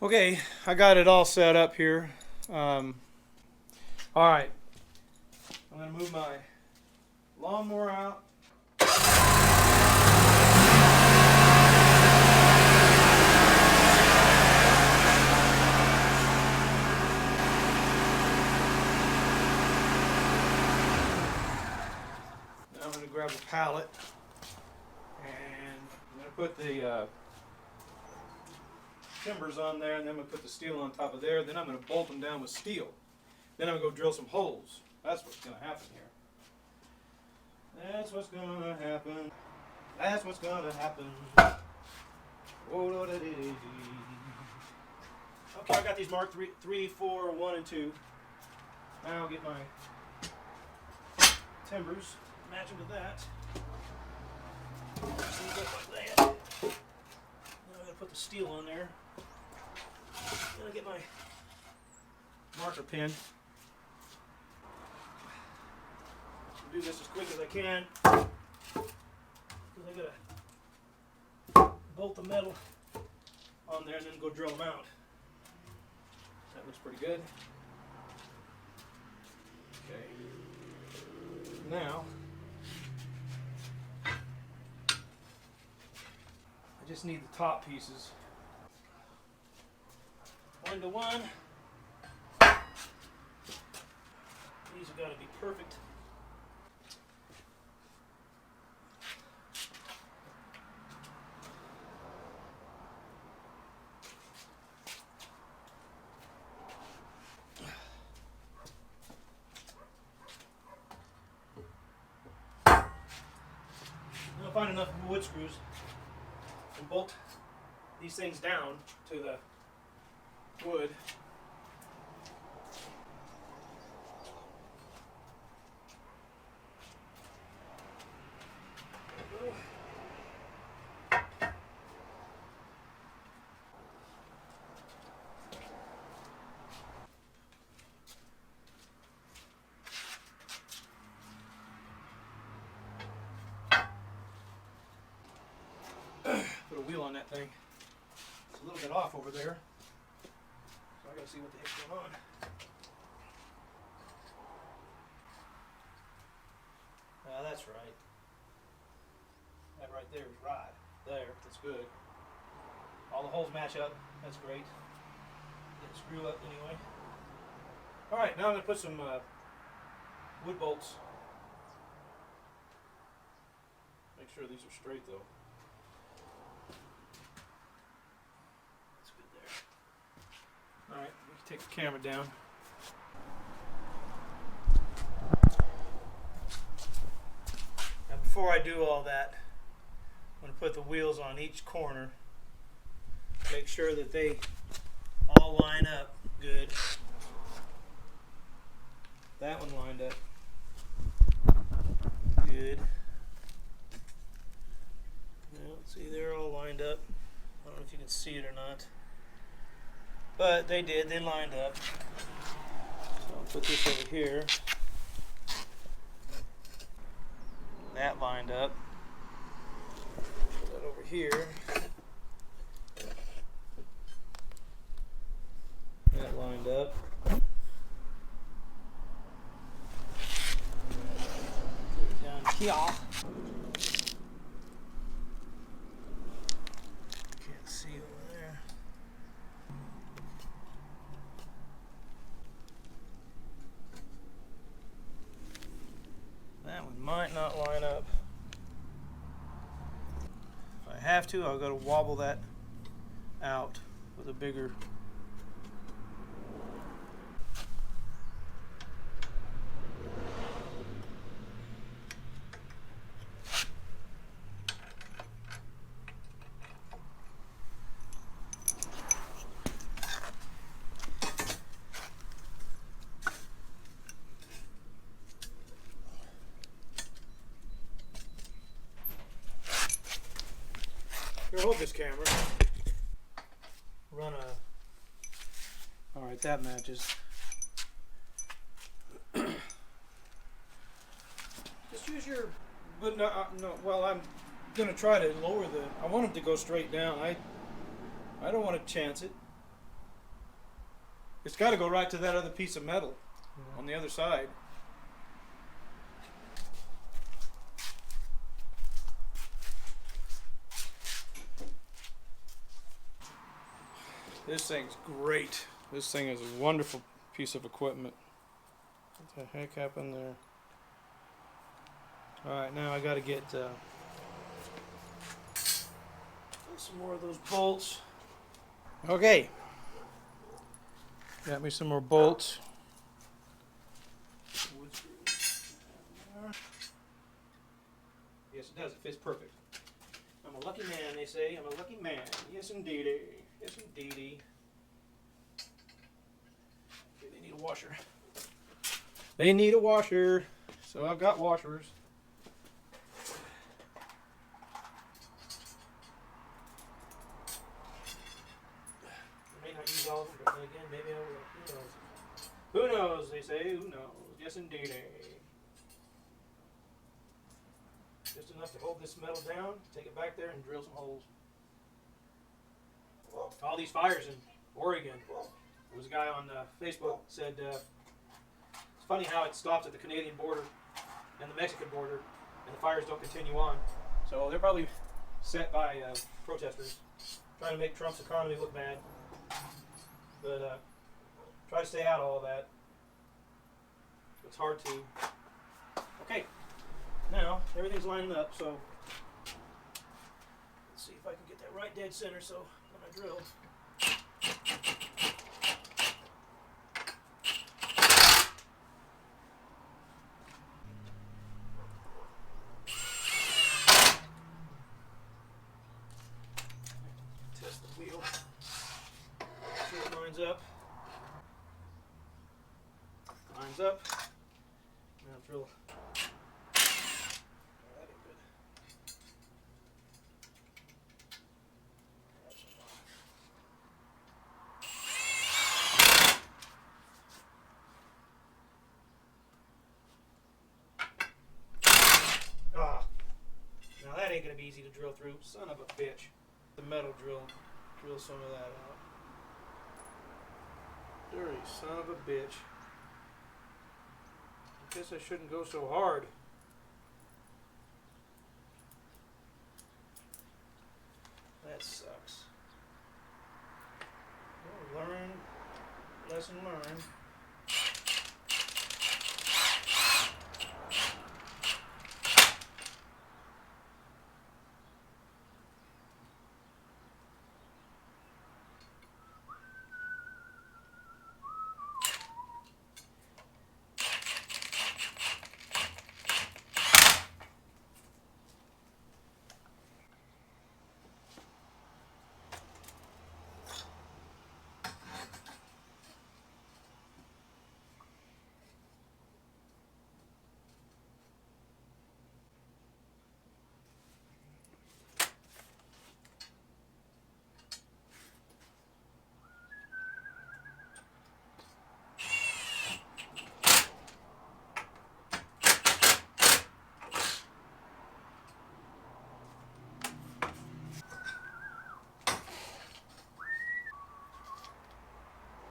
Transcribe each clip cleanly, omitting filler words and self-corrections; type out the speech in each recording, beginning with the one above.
Okay, I got it all set up here. All right, I'm gonna move my lawnmower out. Now I'm gonna grab a pallet and I'm gonna put the timbers on there, and then I'm gonna put the steel on top of there. Then I'm gonna bolt them down with steel. Then I'm gonna go drill some holes. That's what's gonna happen here. That's what's gonna happen. That's what's gonna happen. Okay, I got these marked 3, 4, 1, and 2. Now I'll get my timbers matching to that. So you go like that. Then I'm gonna put the steel on there. Then I'll get my marker pen. Do this as quick as I can because I gotta bolt the metal on there and then go drill them out. That looks pretty good. Okay. Now I just need the top pieces. 1 to 1. These have got to be perfect. I'll find enough wood screws and bolt these things down to the wood. Put a wheel on that thing. It's a little bit off over there, so I gotta see what the heck's going on. That's right. That right there is right. There, that's good. All the holes match up. That's great. Didn't screw up anyway. All right, now I'm gonna put some wood bolts. Make sure these are straight though. That's good there. All right, we can take the camera down. Now before I do all that, I'm going to put the wheels on each corner. Make sure that they all line up good. That one lined up good. Well, see, they're all lined up. I don't know if you can see it or not. But they did, they lined up. So I'll put this over here. That lined up. Put that over here. That lined up. Put it down here. Can't see over there. That one might not line up. If I have to, I'll go to wobble that out with a bigger. Here, hold this camera. Run a. Alright, that matches. Just use your. But no, no. Well, I'm gonna try to lower the. I want it to go straight down. I don't want to chance it. It's got to go right to that other piece of metal on the other side. This thing's great. This thing is a wonderful piece of equipment. What the heck happened there? Alright, now I gotta get some more of those bolts. Okay. Got me some more bolts. Yes, it does. It fits perfect. I'm a lucky man, they say. I'm a lucky man. Yes, indeedy. Yes, indeedy. Okay, they need a washer. They need a washer. So I've got washers. I may not use all of them, but then again, maybe I will. Who knows? Who knows, they say. Who knows? Yes, indeedy. Just enough to hold this metal down, take it back there and drill some holes. All these fires in Oregon. There was a guy on Facebook said it's funny how it stops at the Canadian border and the Mexican border and the fires don't continue on. So they're probably set by protesters trying to make Trump's economy look bad. But try to stay out of all that. It's hard to. Okay. Now, everything's lining up, so let's see if I can get that right dead center so when I drill. Test the wheel. See if it lines up. Lines up. Now drill. Ain't gonna be easy to drill through. Son of a bitch. The metal drill some of that out. Dirty son of a bitch. I guess I shouldn't go so hard. That sucks. Well, lesson learned.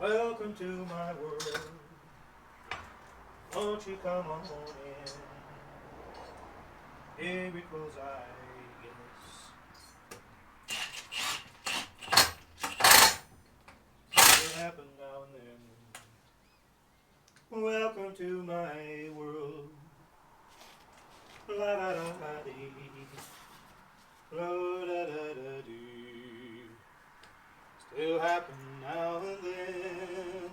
Welcome to my world. Won't you come on in? Miracles, I guess. It happen now and then. Welcome to my world. La da da da dee. La da da da dee. Still happen now and then.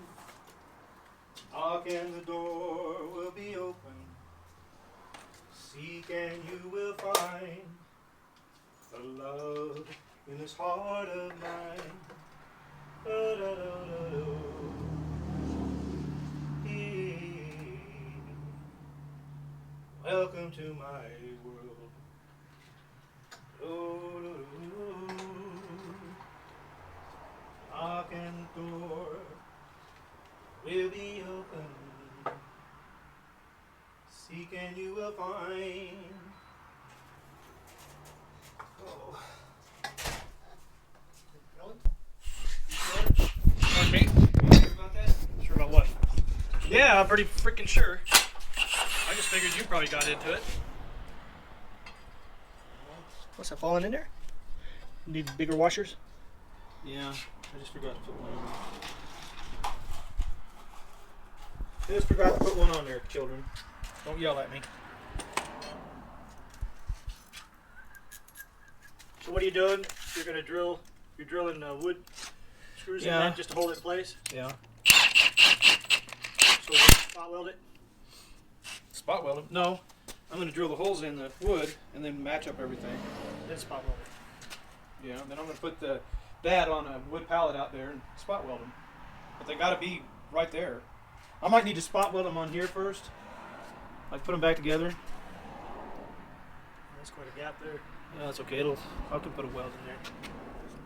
Knock and the door will be open. Seek and you will find the love in this heart of mine. Da, da, da, da, da. Welcome to my world. Do, do, do, do. Knock and the door will be open. Seek and you will find. Oh. Really? You good? Okay. You sure about that? Yeah, I'm pretty freaking sure. I just figured you probably got into it. What's that falling in there? Need bigger washers? Yeah, I just forgot to put one on there. Just forgot to put one on there, children. Don't yell at me. So what are you doing? You're gonna drill. You're drilling wood screws in that just to hold it in place. Yeah. So we're gonna spot weld it. Spot weld it? No. I'm gonna drill the holes in the wood and then match up everything. Then spot weld it. Yeah. Then I'm gonna put that on a wood pallet out there and spot weld them. But they gotta be right there. I might need to spot weld them on here first. Like put them back together. That's quite a gap there. Yeah, that's okay. I can put a weld in there.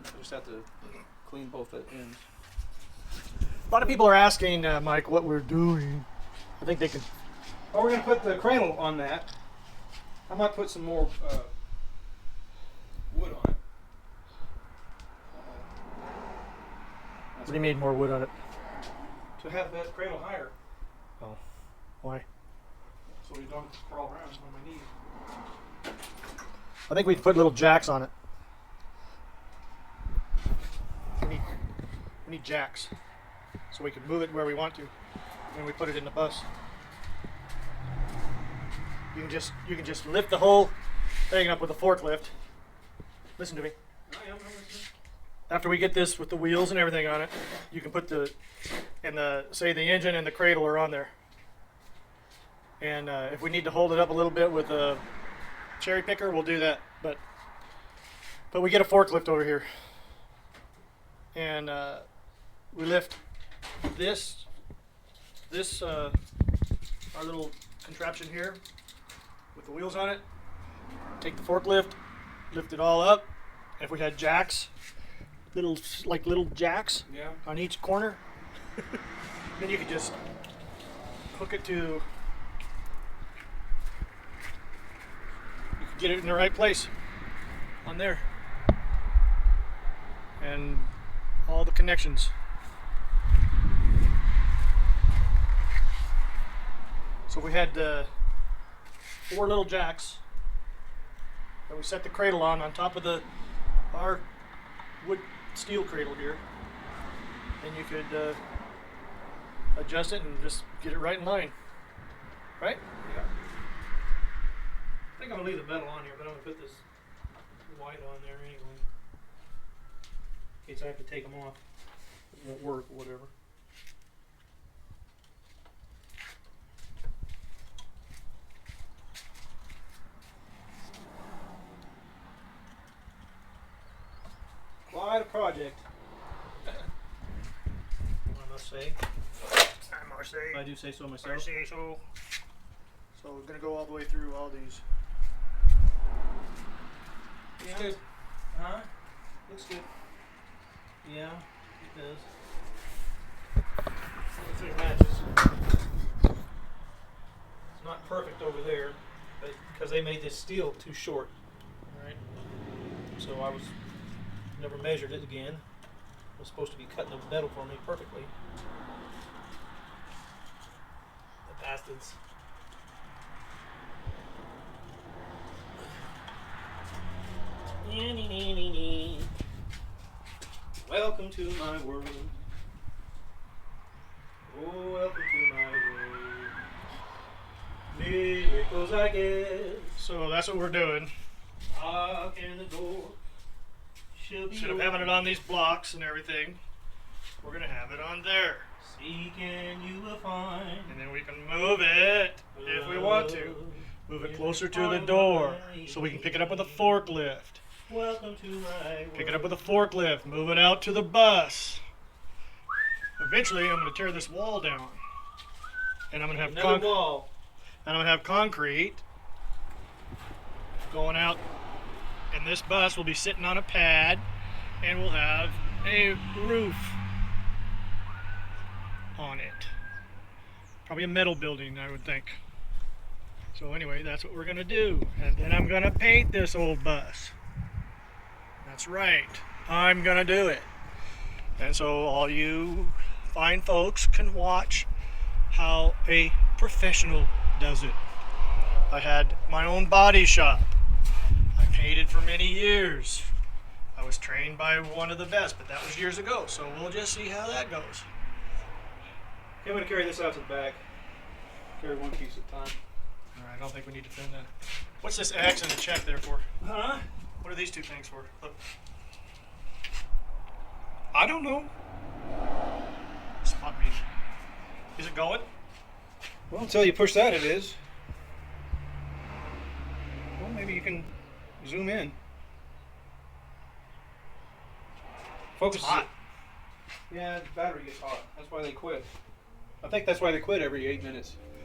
I just have to clean both ends. A lot of people are asking, Mike, what we're doing. I think they can. Oh, we're gonna put the cradle on that. I might put some more wood on it. What do you mean more wood on it? To have that cradle higher. Oh, why? So we don't crawl around on my knees. I think we can put little jacks on it. We need jacks, so we can move it where we want to, and we put it in the bus. You can just lift the whole thing up with a forklift. Listen to me. After we get this with the wheels and everything on it, you can put say the engine and the cradle are on there. And if we need to hold it up a little bit with a cherry picker, we'll do that. But we get a forklift over here, and we lift this our little contraption here with the wheels on it. Take the forklift, lift it all up. And if we had jacks, little jacks on each corner, then you could just hook it to. Get it in the right place on there, and all the connections. So we had 4 little jacks that we set the cradle on top of our wood steel cradle here, and you could adjust it and just get it right in line, right? Yeah. I think I'm going to leave the metal on here, but I'm going to put this white on there anyway. In case I have to take them off. It won't work or whatever. Quite a project. I must say. I must say. If I do say so myself. I say so. So we're going to go all the way through all these. Looks good. Huh? Looks good. Yeah, it does. If it matches. It's not perfect over there, but because they made this steel too short. Alright. So I never measured it again. It was supposed to be cutting the metal for me perfectly. The bastards. Welcome to my world. Oh, welcome to my world. Miracles, I guess. So that's what we're doing. Knock in the door. Instead of having it on these blocks and everything, we're going to have it on there. Seek and you will find. And then we can move it if we want to. Move it closer to the door so we can pick it up with a forklift. Welcome to my world. Pick it up with a forklift, move it out to the bus. Eventually, I'm going to tear this wall down, and I'm going to have concrete going out, and this bus will be sitting on a pad, and we'll have a roof on it. Probably a metal building, I would think. So anyway, that's what we're going to do, and then I'm going to paint this old bus. That's right, I'm gonna do it. And so all you fine folks can watch how a professional does it. I had my own body shop. I painted for many years. I was trained by one of the best, but that was years ago, so we'll just see how that goes. Okay, I'm going to carry this out to the back. Carry one piece at a time. Alright, I don't think we need to fin that. What's this X and the check there for? Huh? What are these two things for? Look. I don't know. Spot me. Is it going? Well, until you push that, it is. Well, maybe you can zoom in. Focus. It's hot. Yeah, the battery gets hot. That's why they quit. I think that's why they quit every 8 minutes.